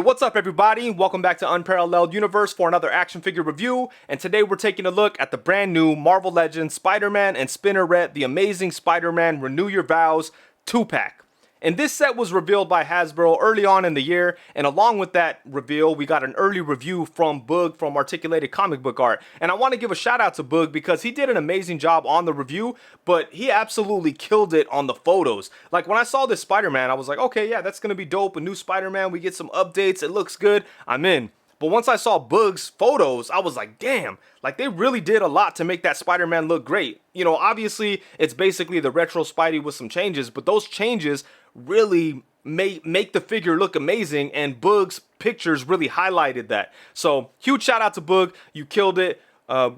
What's up everybody? Welcome back to Unparalleled Universe for another action figure review, and today we're taking a look at the brand new Marvel Legends Spider-Man and Spinneret, the Amazing Spider-Man Renew Your Vows 2-pack. And this set was revealed by Hasbro early on in the year, and along with that reveal, we got an early review from Boog from Articulated Comic Book Art. And I want to give a shout out to Boog because he did an amazing job on the review, but he absolutely killed it on the photos. Like when I saw this Spider-Man, I was like, okay, yeah, that's going to be dope, a new Spider-Man, we get some updates, it looks good, I'm in. But once I saw Boog's photos, I was like, damn, like they really did a lot to make that Spider-Man look great. You know, obviously, it's basically the retro Spidey with some changes, but those changes really make the figure look amazing, and Boog's pictures really highlighted that. So, huge shout out to Boog, you killed it.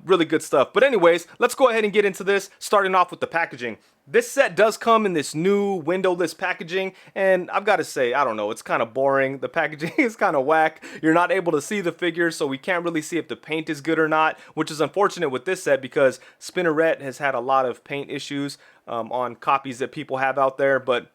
Really good stuff. But anyways, let's go ahead and get into this, starting off with the packaging. This set does come in this new windowless packaging, and I've got to say, I don't know, it's kind of boring. The packaging is kind of whack. You're not able to see the figure, so we can't really see if the paint is good or not, which is unfortunate with this set because Spinneret has had a lot of paint issues on copies that people have out there, but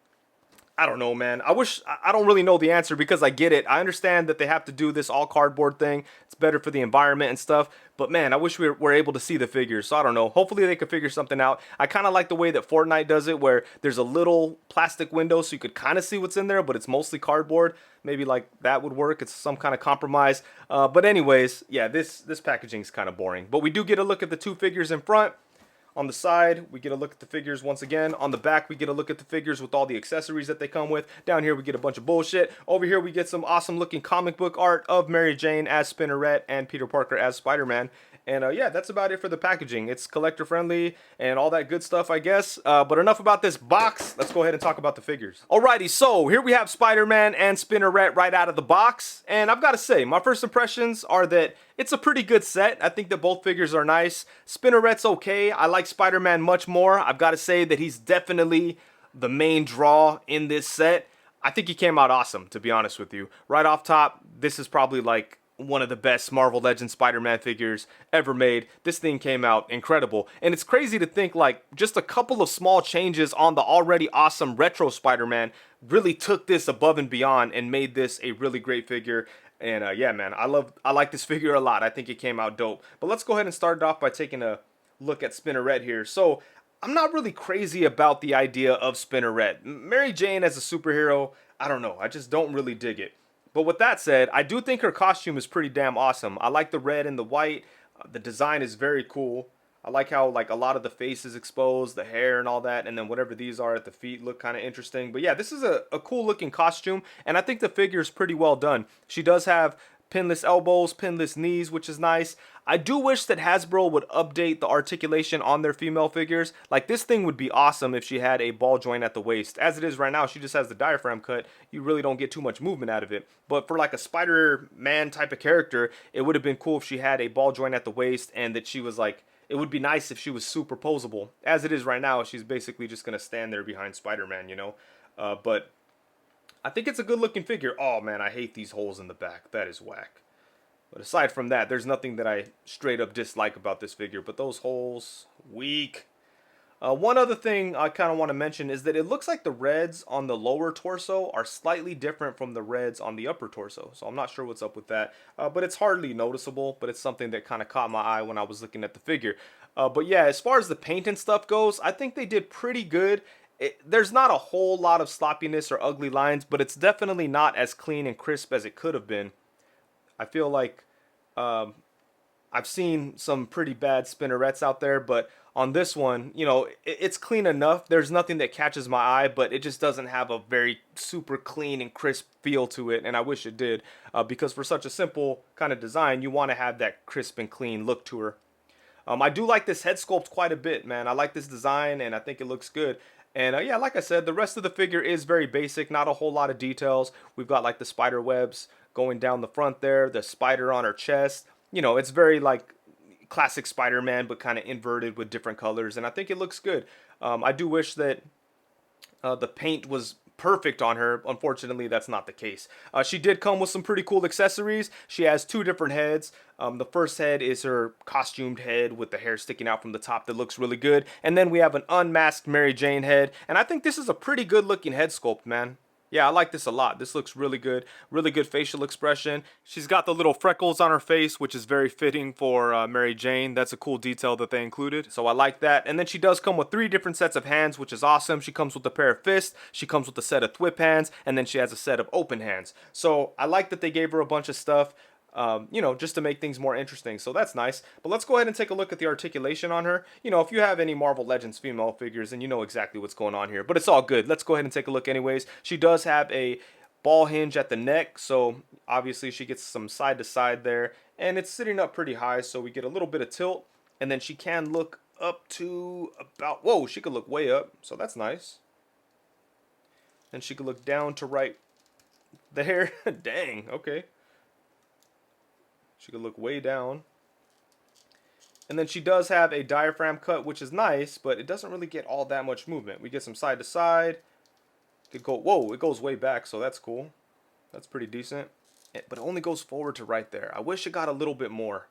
I don't know, man. I don't really know the answer because I get it. I understand that they have to do this all cardboard thing. It's better for the environment and stuff. But man, I wish we were able to see the figures. So I don't know. Hopefully they could figure something out. I kind of like the way that Fortnite does it, where there's a little plastic window so you could kind of see what's in there, but it's mostly cardboard. Maybe like that would work. It's some kind of compromise. But anyways, yeah, this packaging is kind of boring. But we do get a look at the two figures in front. On the side, we get a look at the figures once again. On the back, we get a look at the figures with all the accessories that they come with. Down here, we get a bunch of bullshit. Over here, we get some awesome looking comic book art of Mary Jane as Spinneret and Peter Parker as Spider-Man. And yeah, that's about it for the packaging. It's collector friendly and all that good stuff, I guess. But enough about this box. Let's go ahead and talk about the figures. Alrighty, so here we have Spider-Man and Spinneret right out of the box. And I've got to say, my first impressions are that it's a pretty good set. I think that both figures are nice. Spinneret's okay. I like Spider-Man much more. I've got to say that he's definitely the main draw in this set. I think he came out awesome, to be honest with you. Right off top, this is probably like one of the best Marvel Legends Spider-Man figures ever made. This thing came out incredible. And it's crazy to think like just a couple of small changes on the already awesome retro Spider-Man really took this above and beyond and made this a really great figure. And yeah, man, I like this figure a lot. I think it came out dope. But let's go ahead and start it off by taking a look at Spinneret here. So I'm not really crazy about the idea of Spinneret. Mary Jane as a superhero, I don't know. I just don't really dig it. But with that said, I do think her costume is pretty damn awesome. I like the red and the white. The design is very cool. I like how like a lot of the face is exposed, the hair and all that, and then whatever these are at the feet look kind of interesting. But yeah, this is a cool looking costume, and I think the figure is pretty well done. She does have pinless elbows, pinless knees, which is nice. I do wish that Hasbro would update the articulation on their female figures. Like this thing would be awesome if she had a ball joint at the waist. As it is right now, she just has the diaphragm cut. You really don't get too much movement out of it. But for like a Spider-Man type of character, it would have been cool if she had a ball joint at the waist and that she was like, it would be nice if she was superposable. As it is right now, she's basically just going to stand there behind Spider-Man, you know. But I think it's a good looking figure. Oh man, I hate these holes in the back. That is whack. But aside from that, there's nothing that I straight up dislike about this figure. But those holes, weak. One other thing I kind of want to mention is that it looks like the reds on the lower torso are slightly different from the reds on the upper torso. So I'm not sure what's up with that. But it's hardly noticeable. But it's something that kind of caught my eye when I was looking at the figure. But yeah, as far as the paint and stuff goes, I think they did pretty good. There's not a whole lot of sloppiness or ugly lines, but it's definitely not as clean and crisp as it could have been. I feel like I've seen some pretty bad Spinnerets out there, but on this one, you know, it's clean enough. There's nothing that catches my eye, but it just doesn't have a very super clean and crisp feel to it, and I wish it did, because for such a simple kind of design, you want to have that crisp and clean look to her. I do like this head sculpt quite a bit, man. I like this design, and I think it looks good. And yeah, like I said, the rest of the figure is very basic, not a whole lot of details. We've got like the spider webs going down the front there, the spider on her chest. You know, it's very like classic Spider-Man, but kind of inverted with different colors, and I think it looks good. I do wish that the paint was perfect on her. Unfortunately, that's not the case. She did come with some pretty cool accessories. She has two different heads. The first head is her costumed head with the hair sticking out from the top that looks really good. And then we have an unmasked Mary Jane head. And I think this is a pretty good looking head sculpt, man. Yeah, I like this a lot. This looks really good facial expression. She's got the little freckles on her face, which is very fitting for Mary Jane. That's a cool detail that they included, so I like that. And then she does come with 3 different sets of hands, which is awesome. She comes with a pair of fists, she comes with a set of thwip hands, and then she has a set of open hands. So I like that they gave her a bunch of stuff. You know, just to make things more interesting. So that's nice. But let's go ahead and take a look at the articulation on her. You know, if you have any Marvel Legends female figures, then you know exactly what's going on here. But it's all good. Let's go ahead and take a look anyways. She does have a ball hinge at the neck. So obviously she gets some side to side there. And it's sitting up pretty high. So we get a little bit of tilt. And then she can look up to about, whoa, she could look way up. So that's nice. And she could look down to right there. Dang, okay. She could look way down. And then she does have a diaphragm cut, which is nice, but it doesn't really get all that much movement. We get some side to side. Could go, whoa, it goes way back, so that's cool. That's pretty decent. But it only goes forward to right there. I wish it got a little bit more.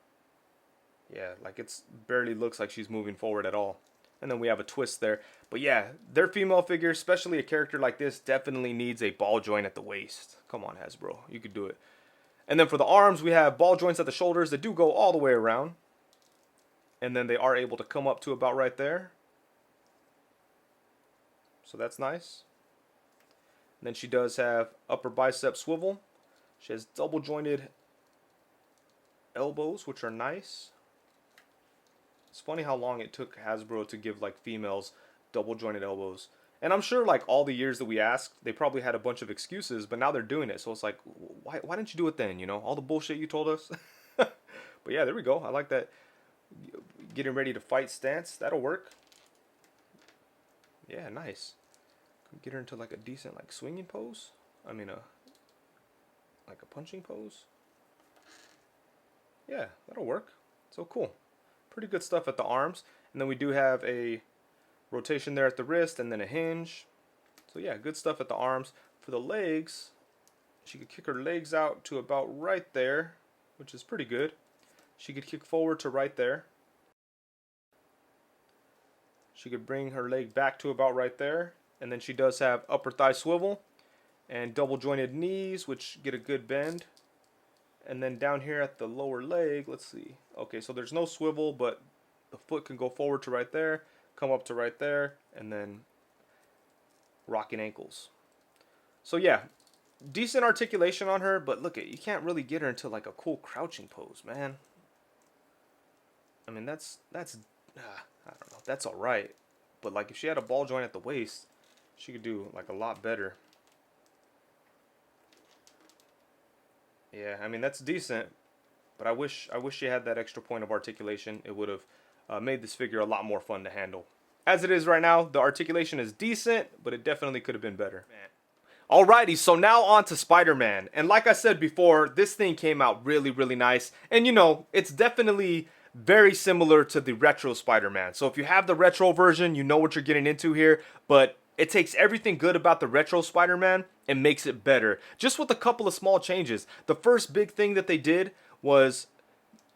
Yeah, like it's barely looks like she's moving forward at all. And then we have a twist there. But yeah, their female figure, especially a character like this, definitely needs a ball joint at the waist. Come on, Hasbro. You could do it. And then for the arms, we have ball joints at the shoulders that do go all the way around. And then they are able to come up to about right there. So that's nice. And then she does have upper bicep swivel. She has double jointed elbows, which are nice. It's funny how long it took Hasbro to give like females double jointed elbows. And I'm sure like all the years that we asked, they probably had a bunch of excuses, but now they're doing it. So it's like, why didn't you do it then? You know, all the bullshit you told us. But yeah, there we go. I like that getting ready to fight stance. That'll work. Yeah, nice. Get her into like a decent like swinging pose. I mean, like a punching pose. Yeah, that'll work. So cool. Pretty good stuff at the arms. And then we do have a rotation there at the wrist and then a hinge. So yeah, good stuff at the arms. For the legs, she could kick her legs out to about right there, which is pretty good. She could kick forward to right there. She could bring her leg back to about right there. And then she does have upper thigh swivel and double jointed knees, which get a good bend. And then down here at the lower leg, let's see. Okay, so there's no swivel, but the foot can go forward to right there, come up to right there, and then rocking ankles. So yeah, decent articulation on her, but look, you can't really get her into like a cool crouching pose, man. I mean, that's I don't know, that's all right. But like if she had a ball joint at the waist, she could do like a lot better. Yeah, I mean that's decent, but I wish she had that extra point of articulation. It would have made this figure a lot more fun to handle. As it is right now, the articulation is decent, but it definitely could have been better. Alrighty, so now on to Spider-Man. And like I said before, this thing came out really nice. And you know, it's definitely very similar to the retro Spider-Man. So if you have the retro version, you know what you're getting into here. But it takes everything good about the retro Spider-Man and makes it better. Just with a couple of small changes. The first big thing that they did was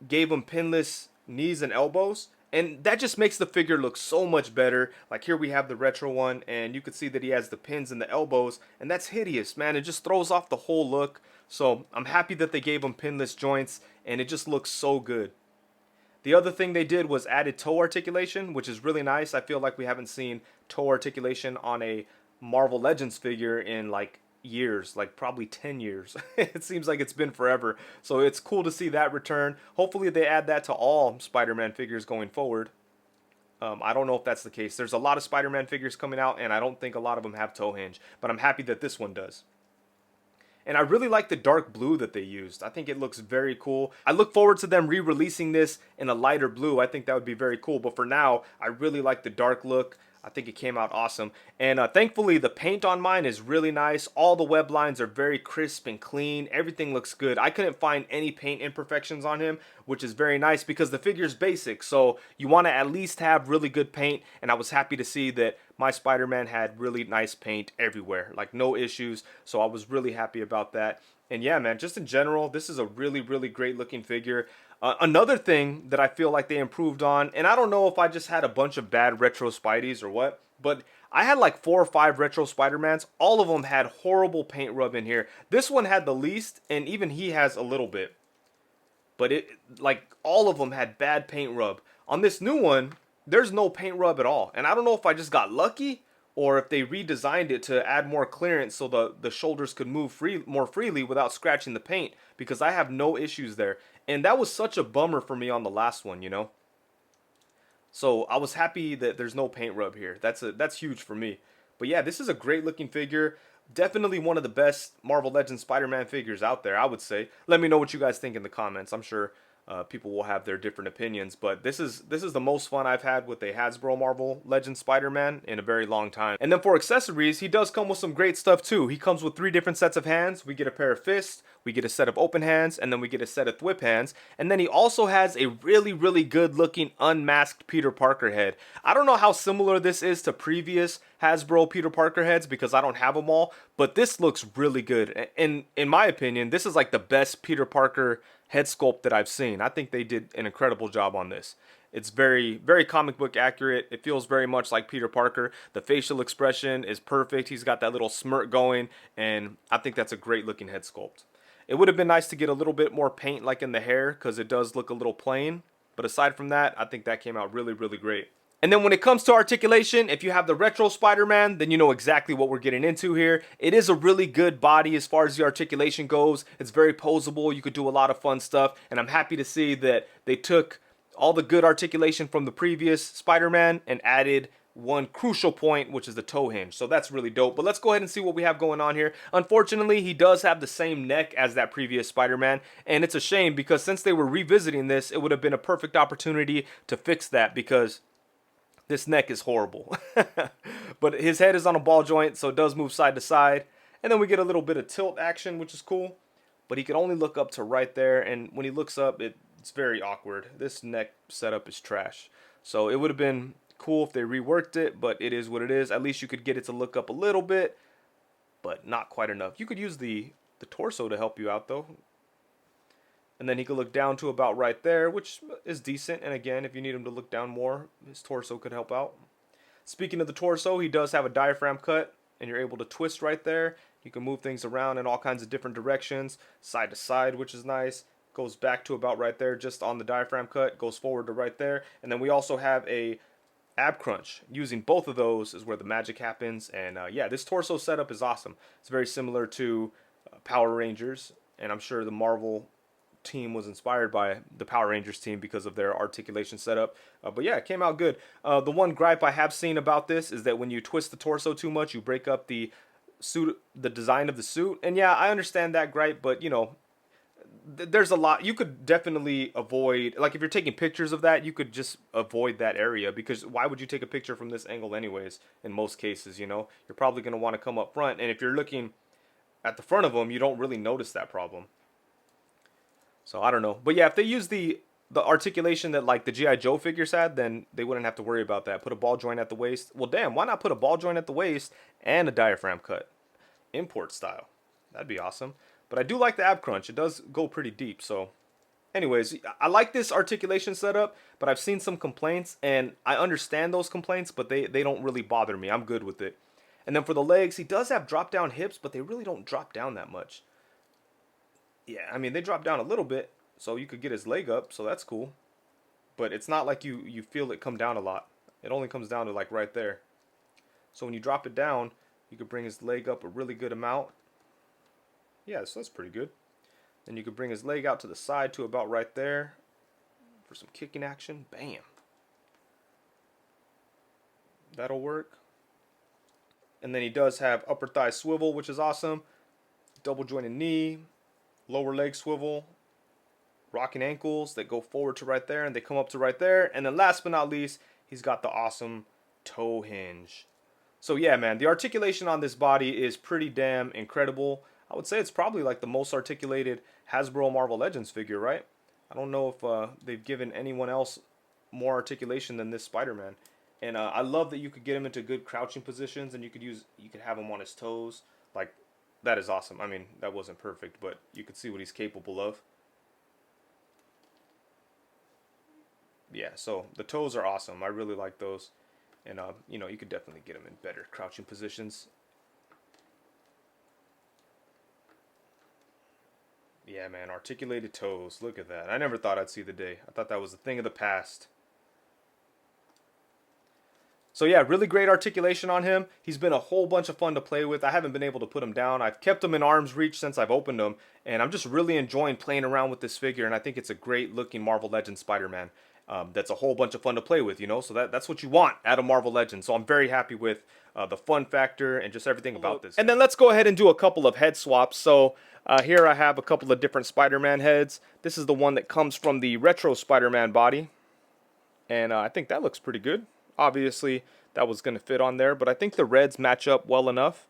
gave him pinless knees and elbows. And that just makes the figure look so much better. Like here we have the retro one, and you can see that he has the pins in the elbows, and that's hideous, man. It just throws off the whole look. So I'm happy that they gave him pinless joints, and it just looks so good. The other thing they did was added toe articulation, which is really nice. I feel like we haven't seen toe articulation on a Marvel Legends figure in like years, like probably 10 years. It seems like it's been forever. So it's cool to see that return. Hopefully they add that to all Spider-Man figures going forward. I don't know if that's the case. There's a lot of Spider-Man figures coming out, and I don't think a lot of them have toe hinge, but I'm happy that this one does. And I really like the dark blue that they used. I think it looks very cool. I look forward to them re-releasing this in a lighter blue. I think that would be very cool. But for now, I really like the dark look. I think it came out awesome. And thankfully, the paint on mine is really nice. All the web lines are very crisp and clean. Everything looks good. I couldn't find any paint imperfections on him, which is very nice because the figure's basic. So you want to at least have really good paint. And I was happy to see that my Spider-Man had really nice paint everywhere. Like no issues. So I was really happy about that. And yeah, man, just in general, this is a really great looking figure. Another thing that I feel like they improved on, and I don't know if I just had a bunch of bad retro Spideys or what, but I had like 4 or 5 retro Spider-Mans. All of them had horrible paint rub in here. This one had the least, and even he has a little bit. But it, like, all of them had bad paint rub. On this new one, there's no paint rub at all. And I don't know if I just got lucky or if they redesigned it to add more clearance so the shoulders could move more freely without scratching the paint, because I have no issues there. And that was such a bummer for me on the last one, you know? So I was happy that there's no paint rub here. That's huge for me. But yeah, this is a great looking figure. Definitely one of the best Marvel Legends Spider-Man figures out there, I would say. Let me know what you guys think in the comments. I'm sure people will have their different opinions, but this is the most fun I've had with a Hasbro Marvel Legends Spider-Man in a very long time. And then for accessories, he does come with some great stuff too. He comes with 3 different sets of hands. We get a pair of fists, we get a set of open hands, and then we get a set of thwip hands. And then he also has a really good looking unmasked Peter Parker head. I don't know how similar this is to previous Hasbro Peter Parker heads because I don't have them all, but this looks really good. And in my opinion, this is like the best Peter Parker head sculpt that I've seen. I think they did an incredible job on this. It's very comic book accurate. It feels very much like Peter Parker. The facial expression is perfect. He's got that little smirk going, and I think that's a great looking head sculpt. It would have been nice to get a little bit more paint like in the hair because it does look a little plain. But aside from that, I think that came out really great. And then when it comes to articulation, if you have the retro Spider-Man, then you know exactly what we're getting into here. It is a really good body as far as the articulation goes. It's very posable. You could do a lot of fun stuff. And I'm happy to see that they took all the good articulation from the previous Spider-Man and added one crucial point, which is the toe hinge. So that's really dope. But let's go ahead and see what we have going on here. Unfortunately, he does have the same neck as that previous Spider-Man, and it's a shame because since they were revisiting this, it would have been a perfect opportunity to fix that because this neck is horrible. But his head is on a ball joint, so it does move side to side. And then we get a little bit of tilt action, which is cool. But he can only look up to right there, and when he looks up, it's very awkward. This neck setup is trash. So it would have been cool if they reworked it, but it is what it is. At least you could get it to look up a little bit, but not quite enough. You could use the torso to help you out though. And then he could look down to about right there, which is decent. And again, if you need him to look down more, his torso could help out. Speaking of the torso, he does have a diaphragm cut, and you're able to twist right there. You can move things around in all kinds of different directions, side to side, which is nice. Goes back to about right there, just on the diaphragm cut, goes forward to right there. And then we also have a ab crunch. Using both of those is where the magic happens. And yeah, this torso setup is awesome. It's very similar to Power Rangers, and I'm sure the Marvel team was inspired by the Power Rangers team because of their articulation setup. But yeah, it came out good. The one gripe I have seen about this is that when you twist the torso too much, you break up the suit, the design of the suit. And yeah, I understand that gripe, but you know, there's a lot you could definitely avoid. Like if you're taking pictures of that, you could just avoid that area, because why would you take a picture from this angle anyways? In most cases, you know, you're probably going to want to come up front, and if you're looking at the front of them, you don't really notice that problem. So I don't know, but yeah, if they use the articulation that like the G.I. Joe figures had, then they wouldn't have to worry about that. Put a ball joint at the waist. Well, damn, why not put a ball joint at the waist and a diaphragm cut, import style? That'd be awesome. But I do like the ab crunch. It does go pretty deep. So anyways, I like this articulation setup, but I've seen some complaints, and I understand those complaints, but they don't really bother me. I'm good with it. And then for the legs, he does have drop down hips, but they really don't drop down that much. Yeah, I mean, they drop down a little bit, so you could get his leg up, so that's cool. But it's not like you feel it come down a lot. It only comes down to like right there. So when you drop it down, you could bring his leg up a really good amount. Yeah, so that's pretty good. Then you could bring his leg out to the side to about right there for some kicking action. Bam. That'll work. And then he does have upper thigh swivel, which is awesome. Double jointed knee, lower leg swivel, rocking ankles that go forward to right there and they come up to right there. And then last but not least, he's got the awesome toe hinge. So yeah, man, the articulation on this body is pretty damn incredible. I would say it's probably like the most articulated Hasbro Marvel Legends figure, right? I don't know if they've given anyone else more articulation than this Spider-Man. And I love that you could get him into good crouching positions, and you could have him on his toes. Like, that is awesome. I mean, that wasn't perfect, but you could see what he's capable of. Yeah, so the toes are awesome. I really like those. And, you know, you could definitely get him in better crouching positions. Yeah, man, articulated toes. Look at that. I never thought I'd see the day. I thought that was a thing of the past. So yeah, really great articulation on him. He's been a whole bunch of fun to play with. I haven't been able to put him down. I've kept him in arm's reach since I've opened him, and I'm just really enjoying playing around with this figure, and I think it's a great looking Marvel Legends Spider-Man. That's a whole bunch of fun to play with, you know, so that's what you want out of Marvel Legends. So I'm very happy with the fun factor and just everything about this. And then let's go ahead and do a couple of head swaps. So here I have a couple of different Spider-Man heads. This is the one that comes from the retro Spider-Man body, and I think that looks pretty good. Obviously, that was going to fit on there, but I think the reds match up well enough,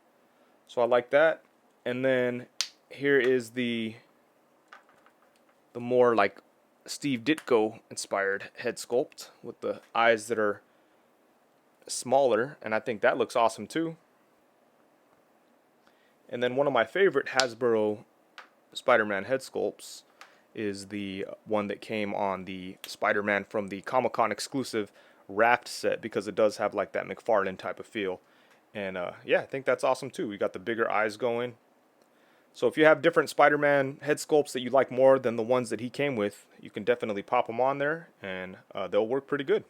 so I like that. And then here is the more like Steve Ditko inspired head sculpt with the eyes that are smaller, and I think that looks awesome too. And then one of my favorite Hasbro Spider-Man head sculpts is the one that came on the Spider-Man from the Comic-Con exclusive Raft set, because it does have like that McFarlane type of feel. And yeah, I think that's awesome too. We got the bigger eyes going. So if you have different Spider-Man head sculpts that you like more than the ones that he came with, you can definitely pop them on there, and they'll work pretty good.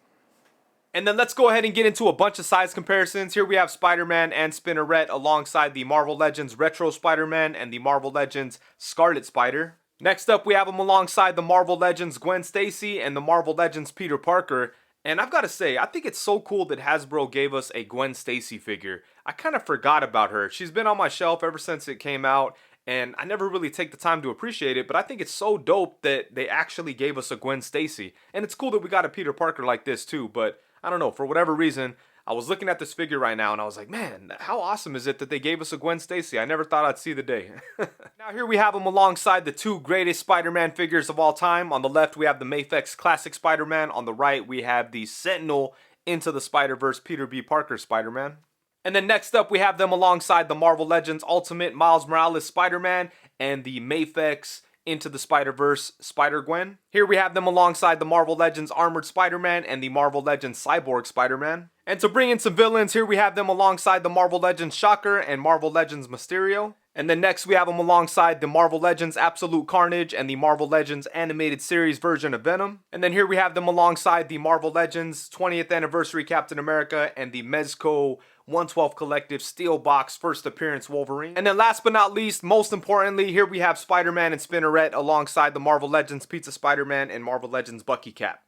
And then let's go ahead and get into a bunch of size comparisons. Here we have Spider-Man and Spinneret alongside the Marvel Legends Retro Spider-Man and the Marvel Legends Scarlet Spider. Next up, we have them alongside the Marvel Legends Gwen Stacy and the Marvel Legends Peter Parker. And I've got to say, I think it's so cool that Hasbro gave us a Gwen Stacy figure. I kind of forgot about her. She's been on my shelf ever since it came out, and I never really take the time to appreciate it, but I think it's so dope that they actually gave us a Gwen Stacy. And it's cool that we got a Peter Parker like this too, but I don't know, for whatever reason, I was looking at this figure right now and I was like, man, how awesome is it that they gave us a Gwen Stacy? I never thought I'd see the day. Now here we have them alongside the two greatest Spider-Man figures of all time. On the left we have the Mafex Classic Spider-Man. On the right we have the Sentinel Into the Spider-Verse Peter B. Parker Spider-Man. And then next up we have them alongside the Marvel Legends Ultimate Miles Morales Spider-Man and the Mafex Into the Spider-Verse Spider-Gwen. Here we have them alongside the Marvel Legends Armored Spider-Man and the Marvel Legends Cyborg Spider-Man. And to bring in some villains, here we have them alongside the Marvel Legends Shocker and Marvel Legends Mysterio. And then next we have them alongside the Marvel Legends Absolute Carnage and the Marvel Legends Animated Series version of Venom. And then here we have them alongside the Marvel Legends 20th Anniversary Captain America and the Mezco 112 Collective Steel Box First Appearance Wolverine. And then last but not least, most importantly, here we have Spider-Man and Spinneret alongside the Marvel Legends Pizza Spider-Man and Marvel Legends Bucky Cap.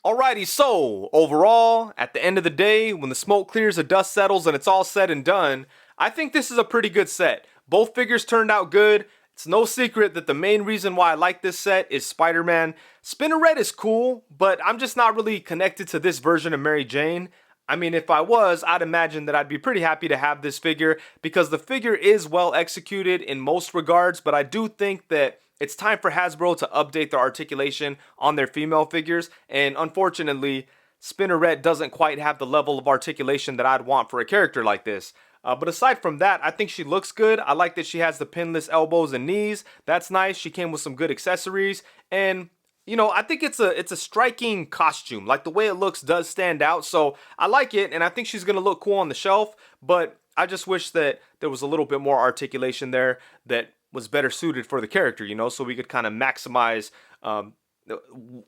Alrighty, so overall, at the end of the day, when the smoke clears, the dust settles, and it's all said and done, I think this is a pretty good set. Both figures turned out good. It's no secret that the main reason why I like this set is Spider-Man. Spinneret is cool, but I'm just not really connected to this version of Mary Jane. I mean, if I was, I'd imagine that I'd be pretty happy to have this figure because the figure is well executed in most regards, but I do think that it's time for Hasbro to update their articulation on their female figures, and unfortunately, Spinneret doesn't quite have the level of articulation that I'd want for a character like this. But aside from that, I think she looks good. I like that she has the pinless elbows and knees. That's nice. She came with some good accessories, and you know, I think it's a striking costume. Like the way it looks does stand out, so I like it, and I think she's gonna look cool on the shelf. But I just wish that there was a little bit more articulation there that was better suited for the character, you know, so we could kind of maximize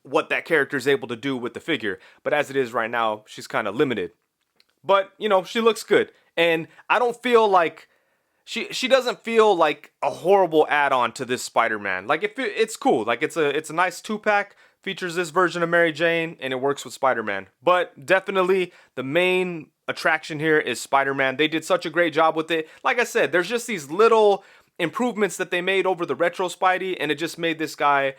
what that character is able to do with the figure. But as it is right now, she's kind of limited. But, you know, she looks good. And I don't feel like, she doesn't feel like a horrible add-on to this Spider-Man. Like, it's cool. Like, it's a nice 2-pack, features this version of Mary Jane, and it works with Spider-Man. But definitely, the main attraction here is Spider-Man. They did such a great job with it. Like I said, there's just these little improvements that they made over the retro Spidey, and it just made this guy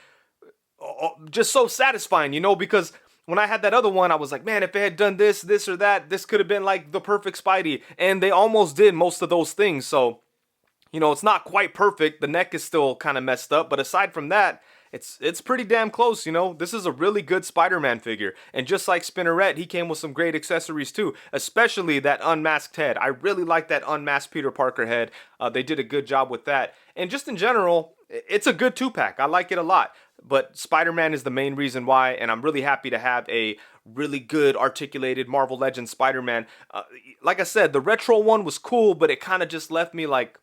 just so satisfying, you know, because when I had that other one, I was like, man, if it had done this, this or that, this could have been like the perfect Spidey, and they almost did most of those things. So, you know, it's not quite perfect. The neck is still kind of messed up, but aside from that, it's pretty damn close, you know. This is a really good Spider-Man figure, and just like Spinneret, he came with some great accessories too, especially that unmasked head. I really like that unmasked Peter Parker head. They did a good job with that, and just in general, it's a good 2-pack. I like it a lot, but Spider-Man is the main reason why, and I'm really happy to have a really good articulated Marvel Legends Spider-Man. Like I said, the retro one was cool, but it kind of just left me like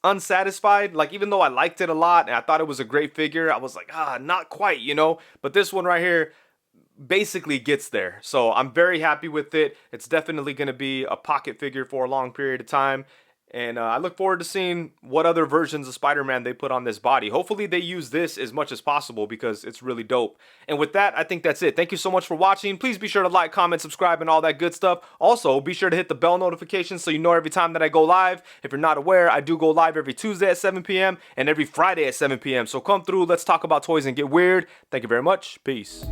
unsatisfied. Like, even though I liked it a lot and I thought it was a great figure, I was like, not quite, you know. But this one right here basically gets there. So I'm very happy with it. It's definitely going to be a pocket figure for a long period of time. And I look forward to seeing what other versions of Spider-Man they put on this body. Hopefully they use this as much as possible because it's really dope. And with that, I think that's it. Thank you so much for watching. Please be sure to like, comment, subscribe, and all that good stuff. Also, be sure to hit the bell notification so you know every time that I go live. If you're not aware, I do go live every Tuesday at 7 p.m. and every Friday at 7 p.m. So come through, let's talk about toys and get weird. Thank you very much. Peace.